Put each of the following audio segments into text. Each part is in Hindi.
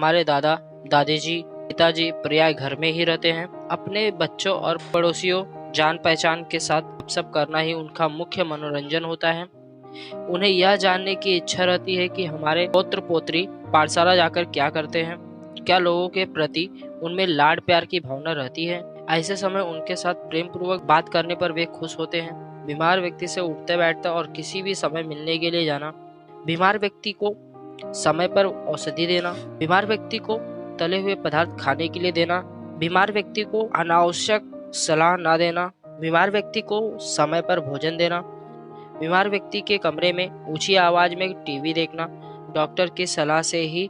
हमारे दादा दादी जी पिताजी पर्याय घर में ही रहते हैं। अपने बच्चों और पड़ोसियों जान पहचान के साथ गपशप करना ही उनका मुख्य मनोरंजन होता है। उन्हें यह जानने की इच्छा रहती है कि हमारे पौत्र पोत्री पाठशाला जाकर क्या करते हैं, क्या लोगों के प्रति उनमें लाड प्यार की भावना रहती है। ऐसे समय उनके साथ प्रेम पूर्वक बात करने पर वे खुश होते हैं। बीमार व्यक्ति से उठते बैठते और किसी भी समय मिलने के लिए जाना, बीमार व्यक्ति को समय पर औषधि देना, बीमार व्यक्ति को तले हुए पदार्थ खाने के लिए देना, बीमार व्यक्ति को अनावश्यक सलाह न देना, बीमार व्यक्ति को समय पर भोजन देना, बीमार व्यक्ति के कमरे में ऊंची आवाज में टीवी देखना, डॉक्टर की सलाह से ही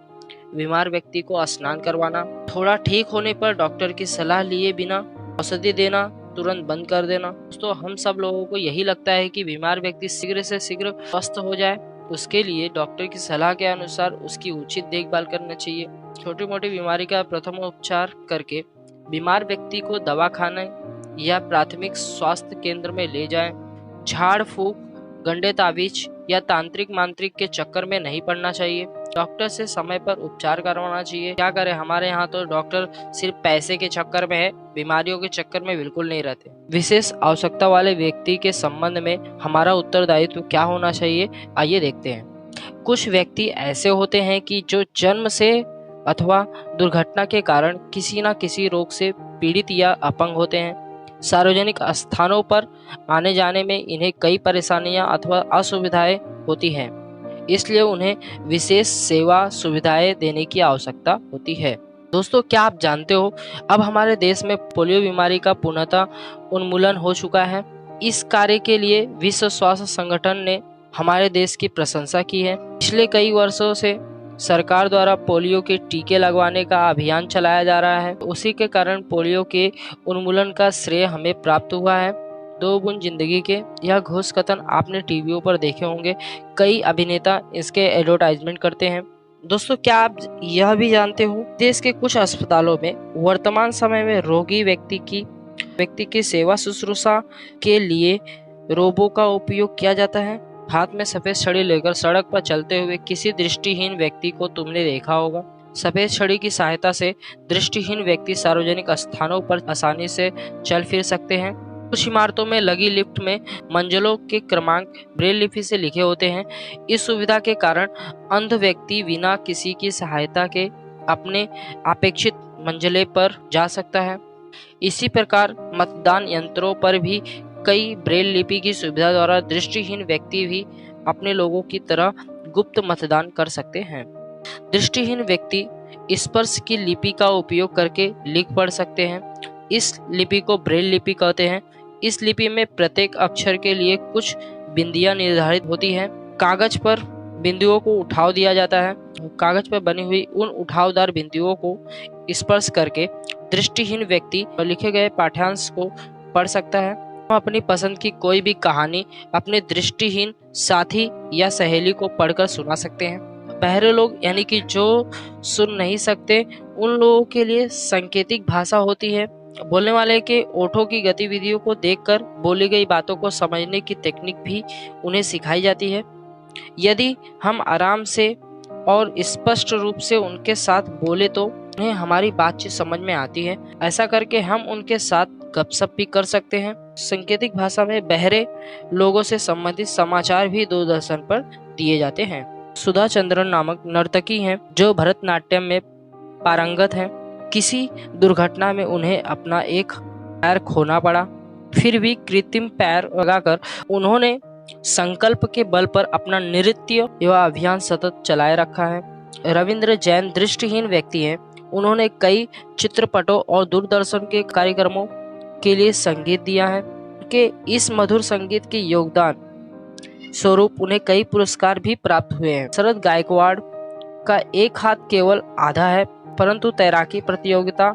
बीमार व्यक्ति को स्नान करवाना, थोड़ा ठीक होने पर डॉक्टर की सलाह लिए बिना औषधि देना तुरंत बंद कर देना। दोस्तों, हम सब लोगों को यही लगता है कि बीमार व्यक्ति शीघ्र से शीघ्र स्वस्थ हो जाए। उसके लिए डॉक्टर की सलाह के अनुसार उसकी उचित देखभाल करना चाहिए। छोटी मोटी बीमारी का प्रथम उपचार करके बीमार व्यक्ति को दवा खाने या प्राथमिक स्वास्थ्य केंद्र में ले जाएं। झाड़ फूक, गंडे ताबीज या तांत्रिक मांत्रिक के चक्कर में नहीं पड़ना चाहिए। डॉक्टर से समय पर उपचार करवाना चाहिए। क्या करें, हमारे यहाँ तो डॉक्टर सिर्फ पैसे के चक्कर में है, बीमारियों के चक्कर में बिल्कुल नहीं रहते। विशेष आवश्यकता वाले व्यक्ति के संबंध में हमारा उत्तरदायित्व क्या होना चाहिए, आइए देखते हैं। कुछ व्यक्ति ऐसे होते हैं कि जो जन्म से अथवा दुर्घटना के कारण किसी न किसी रोग से पीड़ित या अपंग होते हैं। सार्वजनिक स्थानों पर आने जाने में इन्हें कई परेशानियां अथवा असुविधाएं होती हैं, इसलिए उन्हें विशेष सेवा सुविधाएं देने की आवश्यकता होती है। दोस्तों, क्या आप जानते हो, अब हमारे देश में पोलियो बीमारी का पूर्णतः उन्मूलन हो चुका है। इस कार्य के लिए विश्व स्वास्थ्य संगठन ने हमारे देश की प्रशंसा की है। पिछले कई वर्षों से सरकार द्वारा पोलियो के टीके लगवाने का अभियान चलाया जा रहा है। उसी के कारण पोलियो के उन्मूलन का श्रेय हमें प्राप्त हुआ है। दो बूंद जिंदगी के यह घोष कथन आपने टीवियों पर देखे होंगे। कई अभिनेता इसके एडवर्टाइजमेंट करते हैं। दोस्तों, क्या आप यह भी जानते हो, देश के कुछ अस्पतालों में वर्तमान समय में रोगी व्यक्ति की सेवा शुश्रूषा के लिए रोबो का उपयोग किया जाता है। हाथ में सफेद छड़ी लेकर सड़क पर चलते हुए किसी दृष्टिहीन व्यक्ति को तुमने देखा होगा। सफेद छड़ी की सहायता से दृष्टिहीन व्यक्ति सार्वजनिक स्थानों पर आसानी से चल फिर सकते हैं। कुछ इमारतों में लगी लिफ्ट में मंजिलों के क्रमांक ब्रेल लिपि से लिखे होते हैं। इस सुविधा के कारण अंध व्यक्ति बिना किसी की सहायता के अपने अपेक्षित मंजिले पर जा सकता है। इसी प्रकार मतदान यंत्रों पर भी कई ब्रेल लिपि की सुविधा द्वारा दृष्टिहीन व्यक्ति भी अपने लोगों की तरह गुप्त मतदान कर सकते हैं। दृष्टिहीन व्यक्ति स्पर्श की लिपि का उपयोग करके लिख पढ़ सकते हैं। इस लिपि को ब्रेल लिपि कहते हैं। इस लिपि में प्रत्येक अक्षर के लिए कुछ बिंदियां निर्धारित होती हैं। कागज पर बिंदुओं को उठाव दिया जाता है। कागज पर बनी हुई उन उठावदार बिंदुओं को स्पर्श करके दृष्टिहीन व्यक्ति लिखे गए पाठ्यांश को पढ़ सकता है। हम अपनी पसंद की कोई भी कहानी अपने दृष्टिहीन साथी या सहेली को पढ़कर सुना सकते हैं। बहरे लोग यानी कि जो सुन नहीं सकते, उन लोगों के लिए सांकेतिक भाषा होती है। बोलने वाले के ओठों की गतिविधियों को देखकर बोली गई बातों को समझने की तकनीक भी उन्हें सिखाई जाती है। यदि हम आराम से और स्पष्ट रूप से उनके साथ बोले तो उन्हें हमारी बातचीत समझ में आती है। ऐसा करके हम उनके साथ गपशप भी कर सकते हैं। सांकेतिक भाषा में बहरे लोगों से संबंधित समाचार भी दूरदर्शन पर दिए जाते हैं। सुधा चंद्रन नामक नर्तकी हैं जो भरतनाट्यम में पारंगत हैं। किसी दुर्घटना में उन्हें अपना एक पैर खोना पड़ा, फिर भी कृत्रिम पैर लगाकर उन्होंने संकल्प के बल पर अपना नृत्य एवं अभियान सतत चलाए रखा है। रविंद्र जैन दृष्टिहीन व्यक्ति हैं। उन्होंने कई चित्रपटों और दूरदर्शन के कार्यक्रमों के लिए संगीत दिया है। उनके इस मधुर संगीत के योगदान स्वरूप उन्हें कई पुरस्कार भी प्राप्त हुए हैं। शरद गायकवाड़ का एक हाथ केवल आधा है, परंतु तैराकी प्रतियोगिता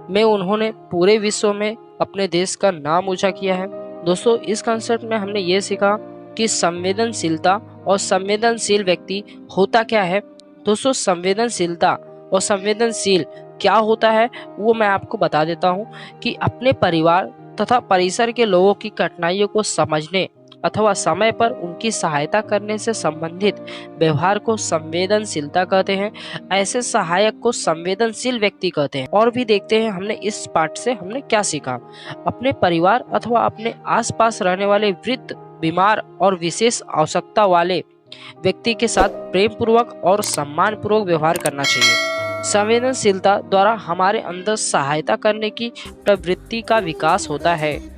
में उन्होंने पूरे विश्व में अपने देश का नाम ऊंचा किया है। दोस्तों, इस कॉन्सेप्ट में हमने ये सीखा कि संवेदनशीलता और संवेदनशील व्यक्ति होता क्या है। दोस्तों, संवेदनशीलता और संवेदनशील क्या होता है वो मैं आपको बता देता हूँ कि अपने परिवार तथा परिसर के लोगों की कठिनाइयों को समझने अथवा समय पर उनकी सहायता करने से संबंधित व्यवहार को संवेदनशीलता कहते हैं। ऐसे सहायक को संवेदनशील व्यक्ति कहते हैं। और भी देखते हैं हमने इस पाठ से हमने क्या सीखा। अपने परिवार अथवा अपने आसपास रहने वाले वृद्ध, बीमार और विशेष आवश्यकता वाले व्यक्ति के साथ प्रेम पूर्वक और सम्मान पूर्वक व्यवहार करना चाहिए। संवेदनशीलता द्वारा हमारे अंदर सहायता करने की प्रवृत्ति का विकास होता है।